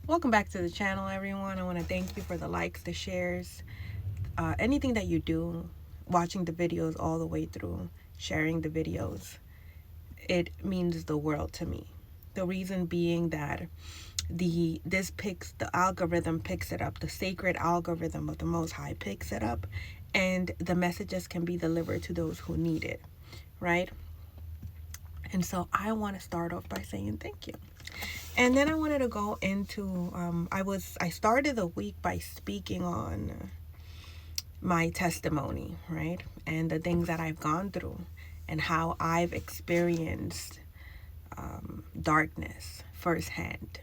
Welcome back to the channel, everyone. I want to thank you for the likes, the shares, anything that you do, watching the videos all the way through, sharing the videos. It means the world to me. The reason being that the algorithm picks it up, the sacred algorithm of the Most High picks it up, and the messages can be delivered to those who need it, right? And so I want to start off by saying thank you. And then I wanted to go into I started the week by speaking on my testimony, right? And the things that I've gone through and how I've experienced darkness firsthand.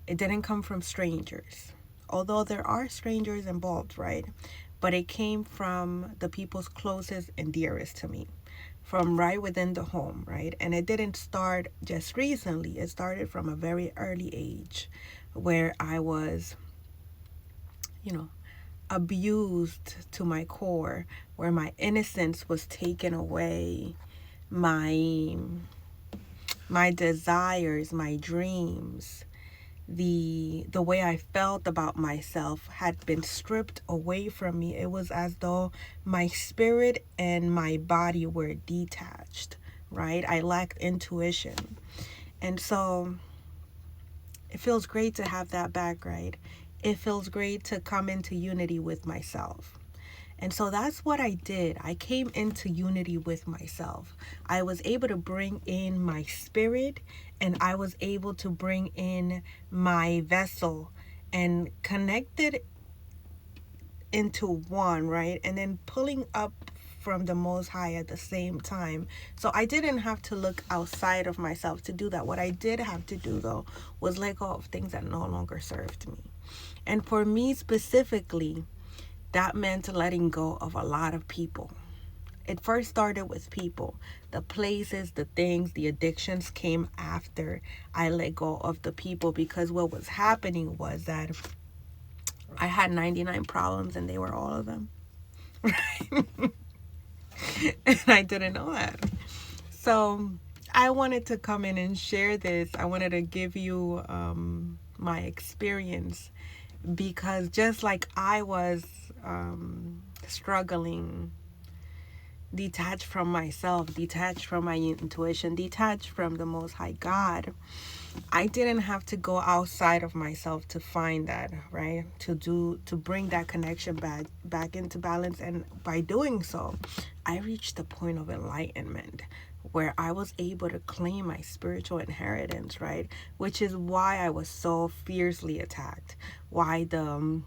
It didn't come from strangers, although there are strangers involved, right? But it came from the people's closest and dearest to me, from right within the home, right? And it didn't start just recently. It started from a very early age where I was, you know, abused to my core, where my innocence was taken away, my desires, my dreams, the way I felt about myself had been stripped away from me. It was as though my spirit and my body were detached, right? I lacked intuition. And so it feels great to have that back, right? It feels great to come into unity with myself. And so that's what I did. I came into unity with myself. I was able to bring in my spirit, and I was able to bring in my vessel and connect it into one, right? And then pulling up from the Most High at the same time. So I didn't have to look outside of myself to do that. What I did have to do, though, was let go of things that no longer served me. And for me specifically, that meant letting go of a lot of people. It first started with people. The places, the things, the addictions came after I let go of the people, because what was happening was that I had 99 problems and they were all of them. Right? And I didn't know that. So I wanted to come in and share this. I wanted to give you my experience, because just like I was struggling, detached from myself, detached from my intuition, detached from the Most High God, I didn't have to go outside of myself to find that, right? To bring that connection back into balance. And by doing so, I reached the point of enlightenment where I was able to claim my spiritual inheritance, right? Which is why I was so fiercely attacked. Why the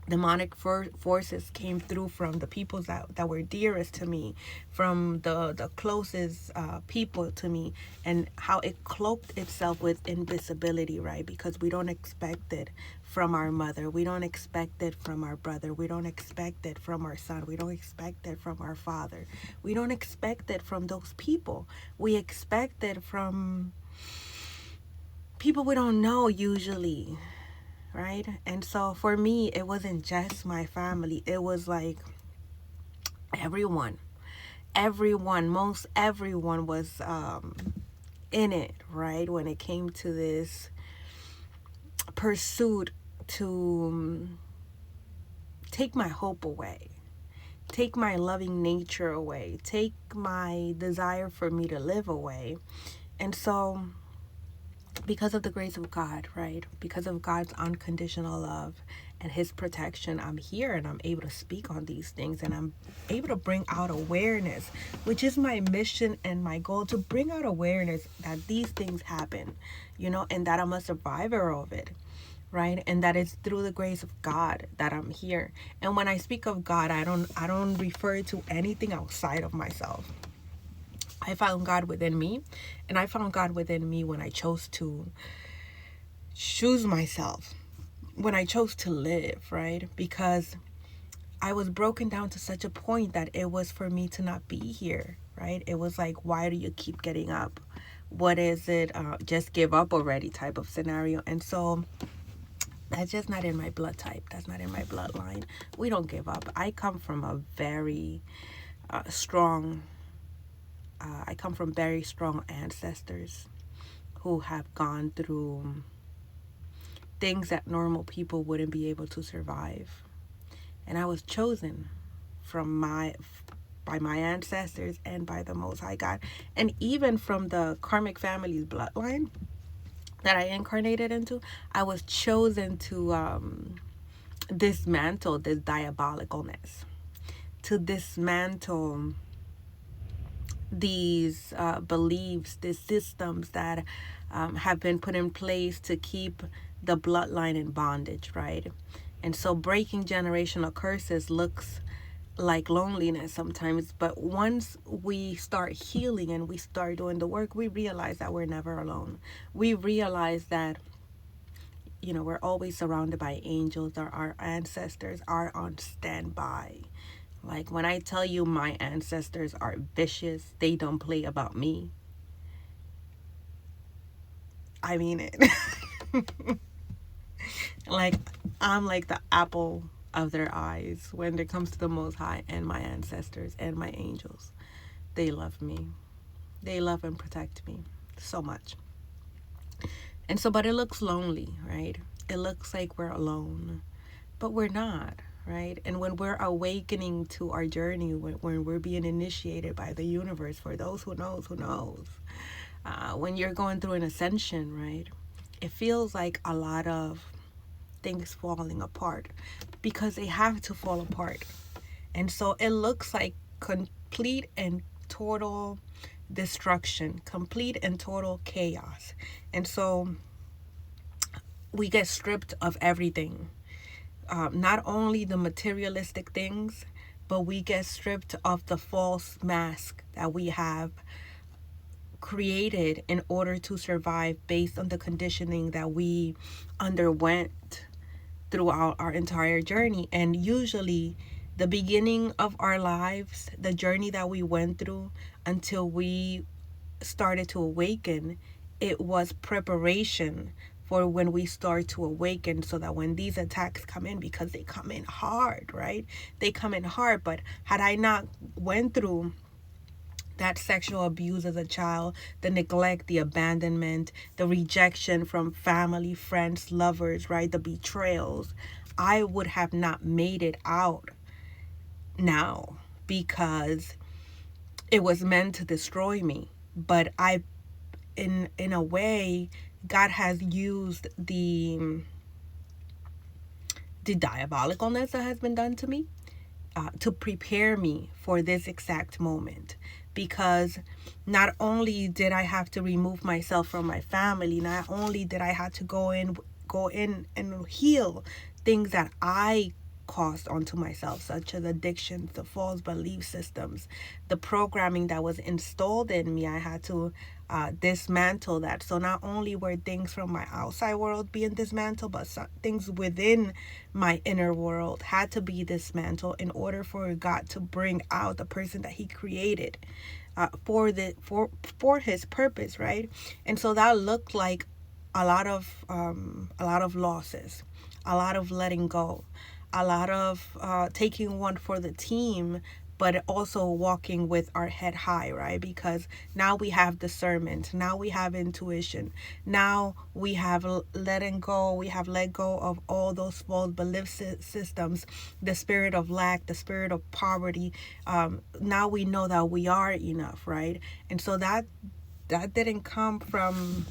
demonic forces came through from the people that were dearest to me, from the closest people to me, and how it cloaked itself with invisibility, right? Because we don't expect it from our mother, we don't expect it from our brother, we don't expect it from our son, we don't expect it from our father, we don't expect it from those people. We expect it from people we don't know usually, right? And so for me, it wasn't just my family. It was like everyone, most everyone was in it, right? When it came to this pursuit to take my hope away, take my loving nature away, take my desire for me to live away. And so because of the grace of God, right? Because of God's unconditional love and his protection, I'm here and I'm able to speak on these things, and I'm able to bring out awareness, which is my mission and my goal, to bring out awareness that these things happen, and that I'm a survivor of it, right? And that it's through the grace of God that I'm here. And when I speak of God, I don't refer to anything outside of myself. I found God within me, and I found God within me when I chose to choose myself, when I chose to live, right? Because I was broken down to such a point that it was for me to not be here, right? It was like, why do you keep getting up? What is it? Just give up already type of scenario. And so that's just not in my blood type. That's not in my bloodline. We don't give up. I come from a very strong I come from very strong ancestors who have gone through things that normal people wouldn't be able to survive. And I was chosen from by my ancestors and by the Most High God, and even from the karmic family's bloodline that I incarnated into. I was chosen to dismantle this diabolicalness, to dismantle these beliefs, these systems that have been put in place to keep the bloodline in bondage, right? And so breaking generational curses looks like loneliness sometimes, but once we start healing and we start doing the work, we realize that we're never alone. We realize that, you know, we're always surrounded by angels, or our ancestors are on standby. Like when I tell you my ancestors are vicious, they don't play about me. I mean it. Like I'm like the apple of their eyes when it comes to the Most High and my ancestors and my angels. They love me. They love and protect me so much. And so, but it looks lonely, right? It looks like we're alone, but we're not, right? And when we're awakening to our journey, when we're being initiated by the universe, for those who knows, when you're going through an ascension, right? It feels like a lot of things falling apart because they have to fall apart. And so it looks like complete and total destruction, complete and total chaos. And so we get stripped of everything, not only the materialistic things, but we get stripped of the false mask that we have created in order to survive based on the conditioning that we underwent throughout our entire journey. And usually the beginning of our lives, the journey that we went through until we started to awaken, it was preparation for when we start to awaken, so that when these attacks come in, because they come in hard, right? They come in hard. But had I not went through that sexual abuse as a child, the neglect, the abandonment, the rejection from family, friends, lovers, right? The betrayals, I would have not made it out now, because it was meant to destroy me. But in a way, God has used the diabolicalness that has been done to me to prepare me for this exact moment. Because not only did I have to remove myself from my family, not only did I have to go in and heal things that I caused onto myself, such as addictions, the false belief systems, the programming that was installed in me. I had to dismantle that. So not only were things from my outside world being dismantled, but some things within my inner world had to be dismantled in order for God to bring out the person that He created for His purpose, right? And so that looked like a lot of losses, a lot of letting go, a lot of taking one for the team, but also walking with our head high, right? Because now we have discernment, now we have intuition, now we have letting go, we have let go of all those false belief systems, the spirit of lack, the spirit of poverty. Now we know that we are enough, right? And so that didn't come from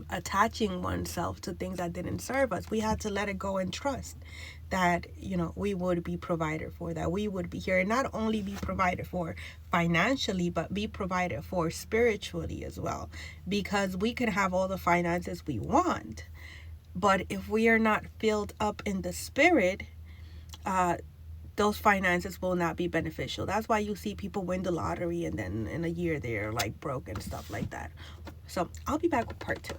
attaching oneself to things that didn't serve us. We had to let it go and trust that, you know, we would be provided for, that we would be here, and not only be provided for financially, but be provided for spiritually as well. Because we can have all the finances we want, but if we are not filled up in the spirit, those finances will not be beneficial. That's why you see people win the lottery and then in a year they're like broke and stuff like that. So I'll be back with part 2.